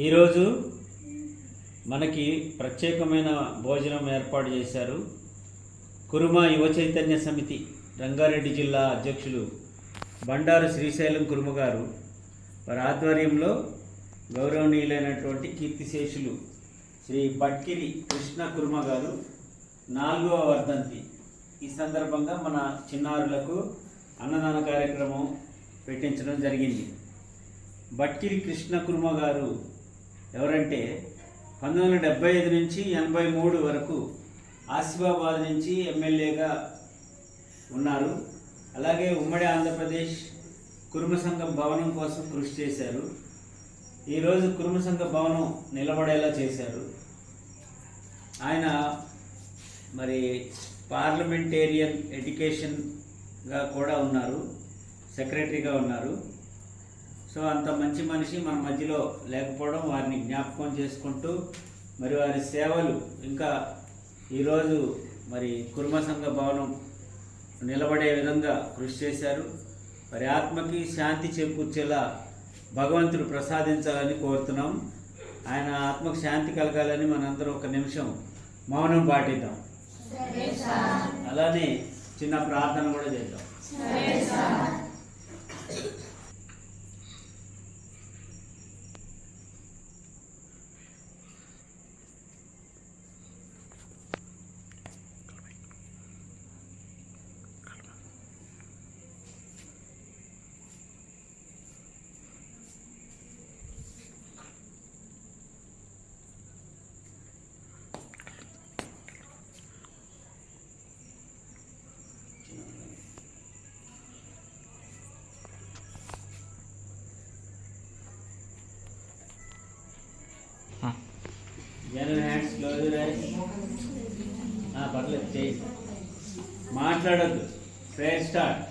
ఈరోజు మనకి ప్రత్యేకమైన భోజనం ఏర్పాటు చేశారు. కురుమ యువ చైతన్య సమితి రంగారెడ్డి జిల్లా అధ్యక్షులు బండారు శ్రీశైలం కురుమ గారు వారి ఆధ్వర్యంలో గౌరవనీయులైనటువంటి కీర్తిశేషులు శ్రీ బట్కిరి కృష్ణ కురుమ గారు 4వ వర్ధంతి. ఈ సందర్భంగా మన చిన్నారులకు అన్నదాన కార్యక్రమం పెట్టించడం జరిగింది. బట్కిరి కృష్ణ కురుమ గారు ఎవరంటే 1975 నుంచి 83 వరకు ఆసిఫాబాద్ నుంచి ఎమ్మెల్యేగా ఉన్నారు. అలాగే ఉమ్మడి ఆంధ్రప్రదేశ్ కురుమ సంఘం భవనం కోసం కృషి చేశారు. ఈరోజు కురుమ సంఘ భవనం నిలబడేలా చేశారు. ఆయన మరి పార్లమెంటేరియన్ ఎడ్యుకేషన్గా కూడా ఉన్నారు, సెక్రటరీగా ఉన్నారు. సో అంత మంచి మనిషి మన మధ్యలో లేకపోవడం వారిని జ్ఞాపకం చేసుకుంటూ మరి వారి సేవలు ఇంకా ఈరోజు మరి కురుమ సంఘ భవనం నిలబడే విధంగా కృషి చేశారు. వారి ఆత్మకి శాంతి చేకూర్చేలా భగవంతుడు ప్రసాదించాలని కోరుతున్నాం. ఆయన ఆత్మకు శాంతి కలగాలని మనందరం ఒక నిమిషం మౌనం పాటిద్దాం. అలానే చిన్న ప్రార్థన కూడా చేద్దాం. జనరల్ హ్యాండ్స్ క్లోజ్ పర్లేదు చేయి, మాట్లాడద్దు. Prayer start.